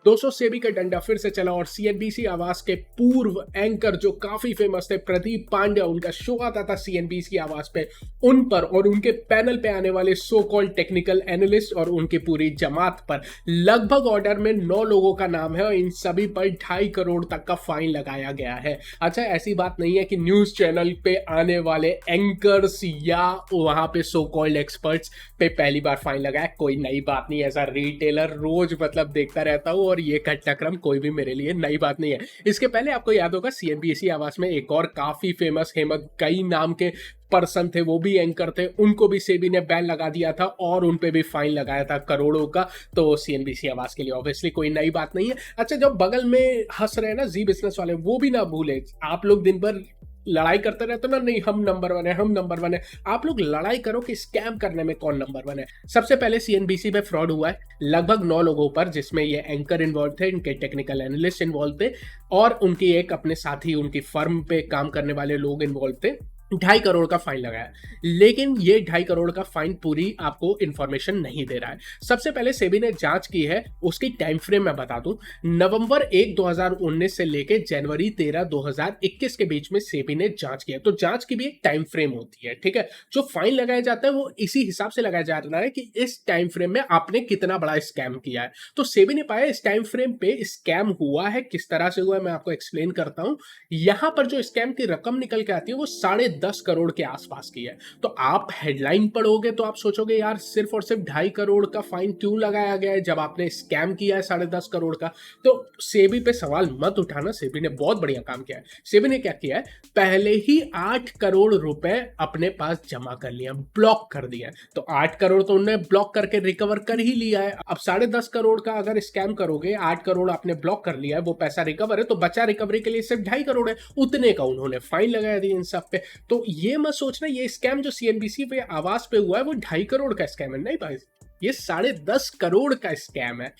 दोस्तों सेबी का डंडा फिर से चला और सीएनबीसी आवाज के पूर्व एंकर जो काफी फेमस थे प्रदीप पांड्या, उनका शो आता था सीएनबीसी आवाज पे, उन पर और उनके पैनल पे आने वाले सो कॉल्ड टेक्निकल एनालिस्ट और उनकी पूरी जमात पर लगभग ऑर्डर में 9 लोगों का नाम है और इन सभी पर 2.5 करोड़ तक का फाइन लगाया गया है। अच्छा, ऐसी बात नहीं है कि न्यूज चैनल पे आने वाले एंकर्स या वहां पे सो कॉल्ड एक्सपर्ट्स पे पहली बार फाइन लगाया, कोई नई बात नहीं। ऐसा रिटेलर रोज देखता रहता हूँ और ये घटनाक्रम कोई भी मेरे लिए नई बात नहीं है। इसके पहले आपको याद होगा सीएनबीसी आवाज में एक और काफी फेमस हेमंत कई नाम के पर्सन थे, वो भी एंकर थे, उनको भी सेबी ने बैन लगा दिया था और उन पे भी फाइन लगाया था करोड़ों का। तो सीएनबीसी आवाज के लिए ऑब्वियसली कोई नई बात नहीं है। अच्छा, जब बगल में हंस रहे हैं ना जी बिजनेस वाले, वो भी ना भूले, आप लोग दिन भर लड़ाई करते रहते ना, नहीं हम नंबर 1 है, हम नंबर 1 है। आप लोग लड़ाई करो कि स्कैम करने में कौन नंबर 1 है। सबसे पहले सीएनबीसी में फ्रॉड हुआ है लगभग 9 लोगों पर, जिसमें ये एंकर इन्वॉल्व थे, इनके टेक्निकल एनालिस्ट इन्वॉल्व थे और उनकी एक अपने साथी उनकी फर्म पे काम करने वाले लोग इन्वॉल्व थे। 2.5 करोड़ का फाइन लगाया, लेकिन ये 2.5 करोड़ का फाइन पूरी आपको इंफॉर्मेशन नहीं दे रहा है। सबसे पहले सेबी ने जांच की है, उसकी टाइम फ्रेम मैं बता दूं, नवंबर 1 2019 से लेके जनवरी 13 2021 के बीच में सेबी ने जांच की है। तो जांच की भी एक टाइम फ्रेम होती है, ठीक है। जो फाइन लगाया जाता है वो इसी हिसाब से लगाया जा रहा है कि इस टाइम फ्रेम में आपने कितना बड़ा स्कैम किया है। तो सेबी ने पाया इस टाइम फ्रेम पे स्कैम हुआ है, किस तरह से हुआ है मैं आपको एक्सप्लेन करता हूं। यहां पर जो स्कैम की रकम निकल के आती है वो 10.5 करोड़ के आसपास की है। तो आप हेडलाइन पढ़ोगे तो आप सोचोगे यार सिर्फ और सिर्फ 2.5 करोड़ का फाइन क्यों लगाया गया है जब आपने स्कैम किया है 10.5 करोड़ का। तो सेबी पे सवाल मत उठाना, सेबी ने बहुत बढ़िया काम किया है। सेबी ने क्या किया है, पहले ही 8 करोड़ रुपए अपने पास जमा कर लिया, ब्लॉक कर दिया। तो 8 करोड़ तो उन्होंने ब्लॉक करके रिकवर कर ही लिया है। अब 10.5 करोड़ का अगर स्कैम करोगे, 8 करोड़ आपने ब्लॉक कर लिया है, वो पैसा रिकवर है, तो बचा रिकवरी के लिए सिर्फ 2.5 करोड़ है। उतने का उन्होंने फाइन लगा दिया इन सब पे। तो ये मत सोचना ये स्कैम जो सीएनबीसी पे आवाज पे हुआ है वो 2.5 करोड़ का स्कैम है, नहीं भाई, ये 10.5 करोड़ का स्कैम है।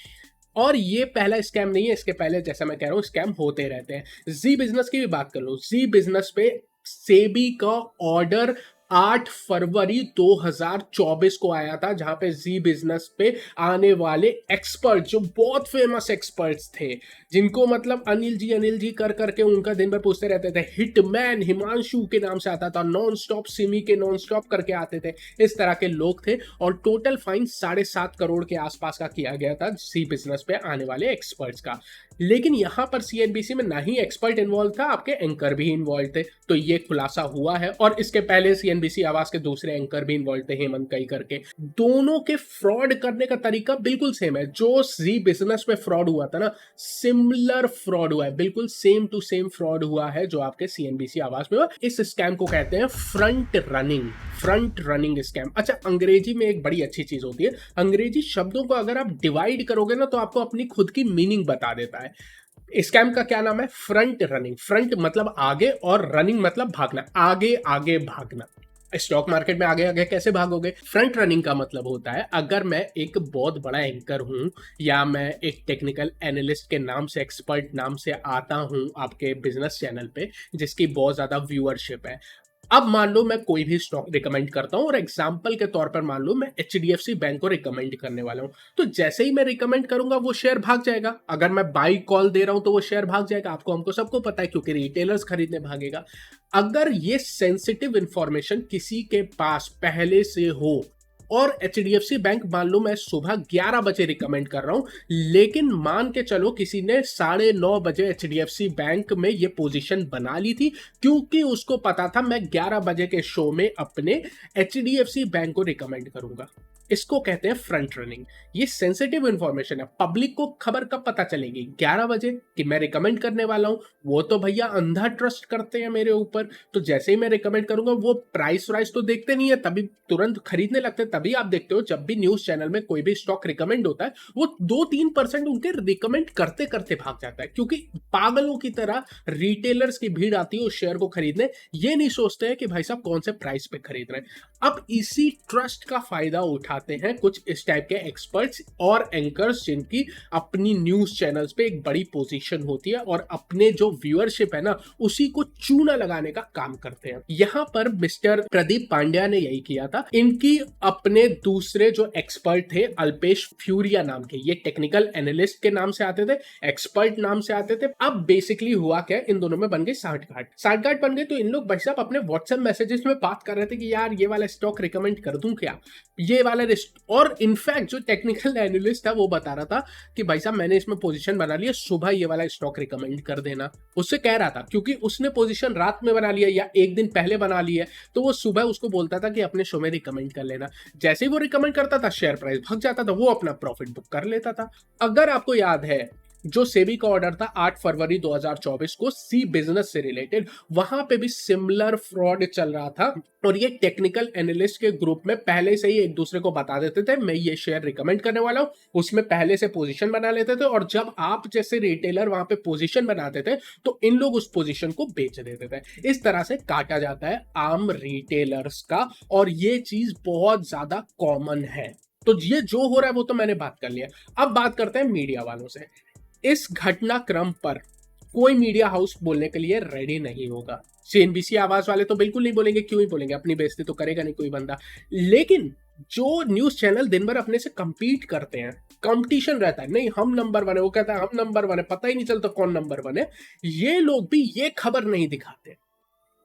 और ये पहला स्कैम नहीं है, इसके पहले जैसा मैं कह रहा हूं स्कैम होते रहते हैं। जी बिजनेस की भी बात कर लो, जी बिजनेस पे सेबी का ऑर्डर 8 फरवरी 2024 को आया था, जहां पे जी बिजनेस पे आने वाले एक्सपर्ट जो बहुत फेमस एक्सपर्ट्स थे, जिनको अनिल जी कर करके उनका दिन भर पूछते रहते थे, हिटमैन हिमांशु के नाम से आता था, नॉन स्टॉप सिमी के नॉन स्टॉप करके आते थे, इस तरह के लोग थे। और टोटल फाइन 7.5 करोड़ के आसपास का किया गया था जी बिजनेस पे आने वाले एक्सपर्ट्स का। लेकिन यहां पर सीएनबीसी में ना ही एक्सपर्ट इन्वॉल्व था, आपके एंकर भी इन्वॉल्व थे। तो ये खुलासा हुआ है। और इसके पहले सीएनबीसी आवाज के दूसरे एंकर भी इन्वॉल्व थे, हेमंत कई करके। दोनों के फ्रॉड करने का तरीका बिल्कुल सेम है। जो जी बिजनेस में फ्रॉड हुआ था ना, सिमिलर फ्रॉड हुआ है, बिल्कुल सेम टू सेम फ्रॉड हुआ है जो आपके सीएनबीसी आवाज में हुआ। इस स्कैम को कहते हैं फ्रंट रनिंग स्कैम। अच्छा, अंग्रेजी में एक बड़ी अच्छी चीज होती है, अंग्रेजी शब्दों को अगर आप डिवाइड करोगे ना तो आपको अपनी खुद की मीनिंग बता देता है। स्कैम का क्या नाम है, फ्रंट रनिंग। फ्रंट मतलब आगे और रनिंग मतलब भागना, आगे आगे भागना। स्टॉक मार्केट में आगे आगे कैसे भागोगे। फ्रंट रनिंग का मतलब होता है, अगर मैं एक बहुत बड़ा एंकर हूं या मैं एक टेक्निकल एनालिस्ट के नाम से, एक्सपर्ट नाम से आता हूं आपके बिजनेस चैनल पे, जिसकी बहुत ज्यादा व्यूअरशिप है। अब मान लो मैं कोई भी स्टॉक रिकमेंड करता हूं और एग्जांपल के तौर पर मान लो मैं एचडीएफसी बैंक को रिकमेंड करने वाला हूं, तो जैसे ही मैं रिकमेंड करूंगा वो शेयर भाग जाएगा। अगर मैं बाई कॉल दे रहा हूं तो वो शेयर भाग जाएगा, आपको हमको सबको पता है, क्योंकि रिटेलर्स खरीदने भागेगा। अगर ये सेंसिटिव इंफॉर्मेशन किसी के पास पहले से हो और एचडीएफसी बैंक मान लो मैं सुबह 11 बजे रिकमेंड कर रहा हूं, लेकिन मान के चलो किसी ने 9:30 बजे एचडीएफसी बैंक में ये पोजीशन बना ली थी, क्योंकि उसको पता था मैं 11 बजे के शो में अपने एचडीएफसी बैंक को रिकमेंड करूंगा। इसको कहते हैं फ्रंट रनिंग। ये सेंसिटिव इंफॉर्मेशन है, पब्लिक को खबर कब पता चलेगी, 11 बजे कि मैं रिकमेंड करने वाला हूं। वो तो भैया अंधा ट्रस्ट करते हैं मेरे ऊपर, तो जैसे ही मैं रिकमेंड करूंगा वो प्राइस वाइस तो देखते नहीं है, तभी तुरंत खरीदने लगते हैं। तभी आप देखते हो जब भी न्यूज चैनल में कोई भी स्टॉक रिकमेंड होता है, वो 2-3% उनके रिकमेंड करते करते भाग जाता है, क्योंकि पागलों की तरह रिटेलर्स की भीड़ आती है उस शेयर को खरीदने। ये नहीं सोचते हैं कि भाई साहब कौन से प्राइस पे खरीद रहे हैं। अब इसी ट्रस्ट का फायदा उठाते हैं कुछ इस टाइप के एक्सपर्ट्स और एंकर्स जिनकी अपनी न्यूज चैनल्स पे एक बड़ी पोजीशन होती है और अपने जो व्यूअरशिप है ना उसी को चूना लगाने का काम करते हैं। यहाँ पर मिस्टर प्रदीप पांड्या ने यही किया था। इनकी अपने दूसरे जो एक्सपर्ट थे अल्पेश फ्यूरिया नाम के, ये टेक्निकल एनालिस्ट के नाम से आते थे, एक्सपर्ट नाम से आते थे। अब बेसिकली हुआ क्या, इन दोनों में बन गई साठगांठ बन गई। तो इन लोग भाई साहब अपने व्हाट्सएप मैसेजेस में बात कर रहे थे कि यार ये वाला स्टॉक रिकमेंड कर दूं क्या, ये वाला और इनफैक्ट जो टेक्निकल एनालिस्ट था वो बता रहा था कि भाई साहब मैंने इसमें पोजीशन बना लिया, सुबह ये वाला स्टॉक रिकमेंड कर देना। उससे कह रहा था क्योंकि उसने पोजीशन रात में बना लिया या एक दिन पहले बना लिया, तो वो सुबह उसको बोलता था कि अपने शो में रिकमेंड कर लेना। जैसे ही वो रिकमेंड करता था शेयर प्राइस भाग जाता था, वो अपना प्रॉफिट बुक कर लेता था। अगर आपको याद है जो सेबी का ऑर्डर था 8 फरवरी 2024 को सी बिजनेस से रिलेटेड, वहां पे भी सिमिलर फ्रॉड चल रहा था और ये टेक्निकल एनालिस्ट के ग्रुप में पहले से ही एक दूसरे को बता देते थे मैं ये शेयर रिकमेंड करने वाला हूं, उसमें पहले से पोजीशन बना लेते थे और जब आप जैसे रिटेलर वहां पे पोजीशन बनाते थे तो इन लोग उस पोजीशन को बेच देते थे। इस तरह से काटा जाता है आम रिटेलर्स का और ये चीज बहुत ज्यादा कॉमन है। तो ये जो हो रहा है वो तो मैंने बात कर लिया। अब बात करते हैं मीडिया वालों से। इस घटनाक्रम पर कोई मीडिया हाउस बोलने के लिए रेडी नहीं होगा। सीएनबीसी आवाज वाले तो बिल्कुल नहीं बोलेंगे, क्यों ही बोलेंगे, अपनी बेइज्जती तो करेगा नहीं कोई बंदा। लेकिन जो न्यूज चैनल दिन भर अपने से कंपीट करते हैं, कंपटीशन रहता है, नहीं हम नंबर 1 है, वो कहता है हम नंबर 1 है, पता ही नहीं चलता कौन नंबर 1 है, ये लोग भी ये खबर नहीं दिखाते।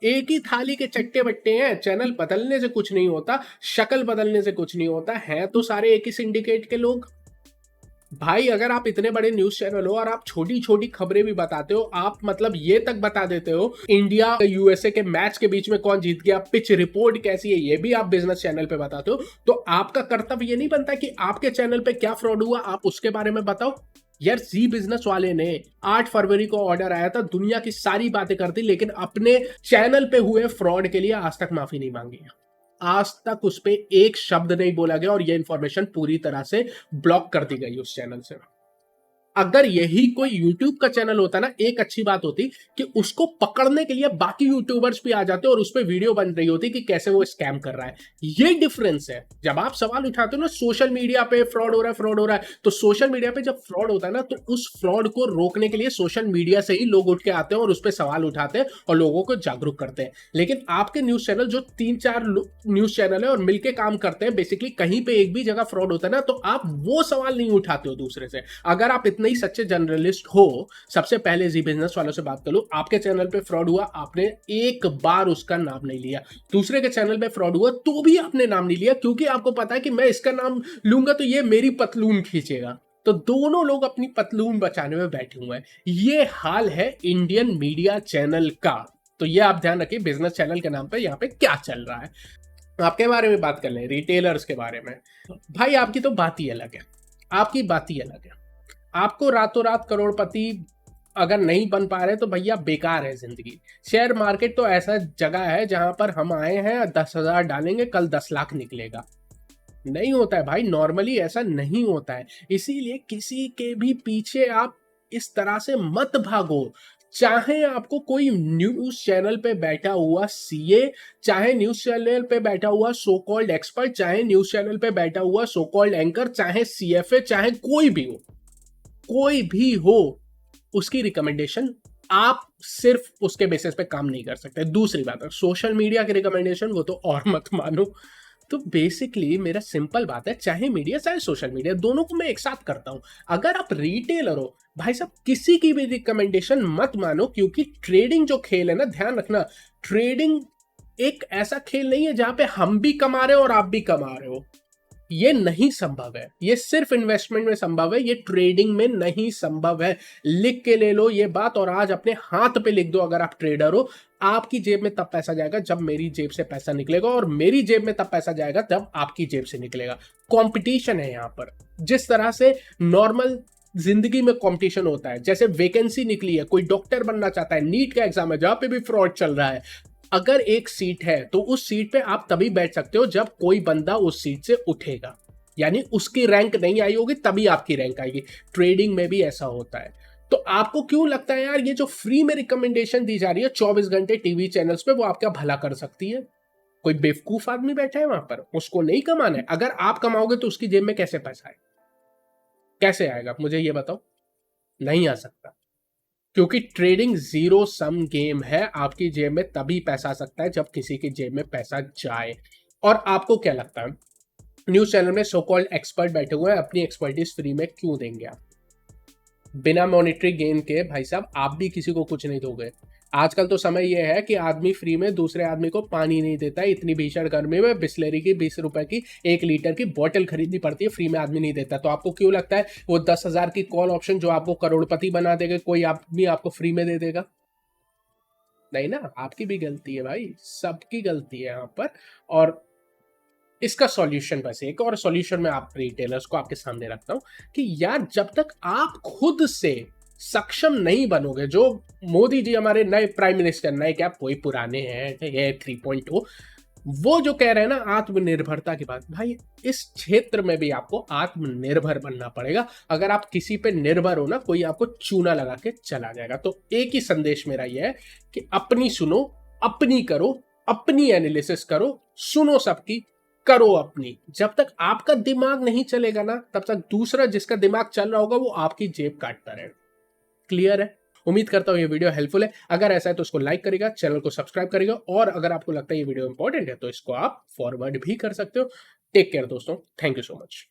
एक ही थाली के चट्टे बट्टे हैं, चैनल बदलने से कुछ नहीं होता, शक्ल बदलने से कुछ नहीं होता है, तो सारे एक ही सिंडिकेट के लोग। भाई अगर आप इतने बड़े न्यूज चैनल हो और आप छोटी छोटी खबरें भी बताते हो, आप मतलब ये तक बता देते हो इंडिया यूएसए के मैच के बीच में कौन जीत गया, पिच रिपोर्ट कैसी है, ये भी आप बिजनेस चैनल पे बताते हो, तो आपका कर्तव्य ये नहीं बनता कि आपके चैनल पे क्या फ्रॉड हुआ आप उसके बारे में बताओ। यार जी बिजनेस वाले ने 8 फरवरी को ऑर्डर आया था, दुनिया की सारी बातें करती, लेकिन अपने चैनल पे हुए फ्रॉड के लिए आज तक माफी नहीं मांगी है, आज तक उस पर एक शब्द नहीं बोला गया और यह इंफॉर्मेशन पूरी तरह से ब्लॉक कर दी गई उस चैनल से। अगर यही कोई यूट्यूब का चैनल होता ना, एक अच्छी बात होती कि उसको पकड़ने के लिए बाकी यूट्यूबर्स भी आ जाते और उस पर वीडियो बन रही होती कि कैसे वो स्कैम कर रहा है। ये डिफरेंस है। जब आप सवाल उठाते हो ना सोशल मीडिया पे फ्रॉड हो रहा है, फ्रॉड हो रहा है, तो सोशल मीडिया पे जब फ्रॉड होता है ना, तो उस फ्रॉड को रोकने के लिए सोशल मीडिया से ही लोग उठ के आते हैं और उस पर सवाल उठाते हैं और लोगों को जागरूक करते हैं। लेकिन आपके न्यूज चैनल जो 3-4 न्यूज चैनल है और मिलकर काम करते हैं, बेसिकली कहीं पे एक भी जगह फ्रॉड होता है ना, तो आप वो सवाल नहीं उठाते हो दूसरे से। अगर आप इतने ही सच्चे जर्नलिस्ट हो, सबसे पहले जी बिजनेस वालों से बात कर लो, आपके चैनल पे फ्रॉड हुआ, आपने एक बार उसका नाम नहीं लिया। दूसरे के चैनल पे फ्रॉड हुआ तो भी आपने नाम नहीं लिया, क्योंकि आपको पता है कि मैं इसका नाम लूंगा तो ये मेरी पतलून खींचेगा। तो दोनों लोग अपनी पतलून बचाने में बैठे हुए हैं। ये हाल है इंडियन मीडिया चैनल का। तो ये आप ध्यान रखिए बिजनेस चैनल के नाम पे यहाँ पे क्या चल रहा है। आपके बारे में बात कर लें, रिटेलर्स के बारे में। भाई आपकी तो बात ही अलग है, आपकी बात ही अलग है। आपको रातों रात करोड़पति अगर नहीं बन पा रहे तो भैया बेकार है जिंदगी। शेयर मार्केट तो ऐसा जगह है जहां पर हम आए हैं 10,000 डालेंगे कल 10 लाख निकलेगा। नहीं होता है भाई, नॉर्मली ऐसा नहीं होता है। इसीलिए किसी के भी पीछे आप इस तरह से मत भागो। चाहे आपको कोई न्यूज चैनल पे बैठा हुआ सीए, चाहे न्यूज चैनल पे बैठा हुआ सो कॉल्ड एक्सपर्ट, चाहे न्यूज चैनल पे बैठा हुआ सो कॉल्ड एंकर, चाहे सीएफए, चाहे कोई भी हो, कोई भी हो, उसकी रिकमेंडेशन आप सिर्फ उसके बेसिस पे काम नहीं कर सकते। दूसरी बात है सोशल मीडिया की रिकमेंडेशन, वो तो और मत मानो। तो बेसिकली मेरा सिंपल बात है, चाहे मीडिया चाहे सोशल मीडिया, दोनों को मैं एक साथ करता हूं। अगर आप रिटेलर हो भाई साहब, किसी की भी रिकमेंडेशन मत मानो, क्योंकि ट्रेडिंग जो खेल है ना, ध्यान रखना, ट्रेडिंग एक ऐसा खेल नहीं है जहां पे हम भी कमा रहे हो और आप भी कमा रहे हो। ये नहीं संभव है। ये सिर्फ इन्वेस्टमेंट में संभव है, ये ट्रेडिंग में नहीं संभव है। लिख के ले लो ये बात और आज अपने हाथ पे लिख दो। अगर आप ट्रेडर हो, आपकी जेब में तब पैसा जाएगा जब मेरी जेब से पैसा निकलेगा, और मेरी जेब में तब पैसा जाएगा जब आपकी जेब से निकलेगा। कंपटीशन है यहां पर। जिस तरह से नॉर्मल जिंदगी में कंपटीशन होता है, जैसे वैकेंसी निकली है, कोई डॉक्टर बनना चाहता है, नीट का एग्जाम है जहां पे भी फ्रॉड चल रहा है, अगर एक सीट है तो उस सीट पे आप तभी बैठ सकते हो जब कोई बंदा उस सीट से उठेगा, यानी उसकी रैंक नहीं आई होगी तभी आपकी रैंक आएगी। ट्रेडिंग में भी ऐसा होता है। तो आपको क्यों लगता है यार ये जो फ्री में रिकमेंडेशन दी जा रही है 24 घंटे टीवी चैनल्स पे, वो आपका भला कर सकती है? कोई बेवकूफ आदमी बैठा है वहां पर, उसको नहीं कमाना है? अगर आप कमाओगे तो उसकी जेब में कैसे पैसा है? कैसे आएगा मुझे ये बताओ? नहीं आ सकता, क्योंकि ट्रेडिंग जीरो सम गेम है। आपकी जेब में तभी पैसा आ सकता है जब किसी की जेब में पैसा जाए। और आपको क्या लगता है, न्यूज चैनल में सो कॉल्ड एक्सपर्ट बैठे हुए हैं, अपनी एक्सपर्टीज फ्री में क्यों देंगे आप? बिना मॉनिटरी गेन के भाई साहब आप भी किसी को कुछ नहीं दोगे। आजकल तो समय यह है कि आदमी फ्री में दूसरे आदमी को पानी नहीं देता है। इतनी भीषण गर्मी में बिस्लेरी की 20 रुपए की 1 लीटर की बोतल खरीदनी पड़ती है, फ्री में आदमी नहीं देता। तो आपको क्यों लगता है वो 10,000 की कॉल ऑप्शन जो आपको करोड़पति बना देगा, कोई आदमी आपको फ्री में दे देगा? नहीं ना, आपकी भी गलती है भाई, सबकी गलती है यहाँ पर। और इसका सॉल्यूशन, बस एक और सॉल्यूशन मैं आप रिटेलर्स को आपके सामने रखता हूं कि यार जब तक आप खुद से सक्षम नहीं बनोगे, जो मोदी जी हमारे नए प्राइम मिनिस्टर, नए क्या कोई पुराने हैं, ये 3.0, वो जो कह रहे हैं ना आत्मनिर्भरता की बात, भाई इस क्षेत्र में भी आपको आत्मनिर्भर बनना पड़ेगा। अगर आप किसी पे निर्भर हो ना, कोई आपको चूना लगा के चला जाएगा। तो एक ही संदेश मेरा यह है कि अपनी सुनो, अपनी करो, अपनी एनालिसिस करो, सुनो सबकी, करो अपनी। जब तक आपका दिमाग नहीं चलेगा ना, तब तक दूसरा जिसका दिमाग चल रहा होगा वो आपकी जेब काटता रहेगा। क्लियर है? उम्मीद करता हूं ये वीडियो हेल्पफुल है। अगर ऐसा है तो उसको लाइक करेगा, चैनल को सब्सक्राइब करेगा, और अगर आपको लगता है ये वीडियो इंपॉर्टेंट है तो इसको आप फॉरवर्ड भी कर सकते हो। टेक केयर दोस्तों, थैंक यू सो मच।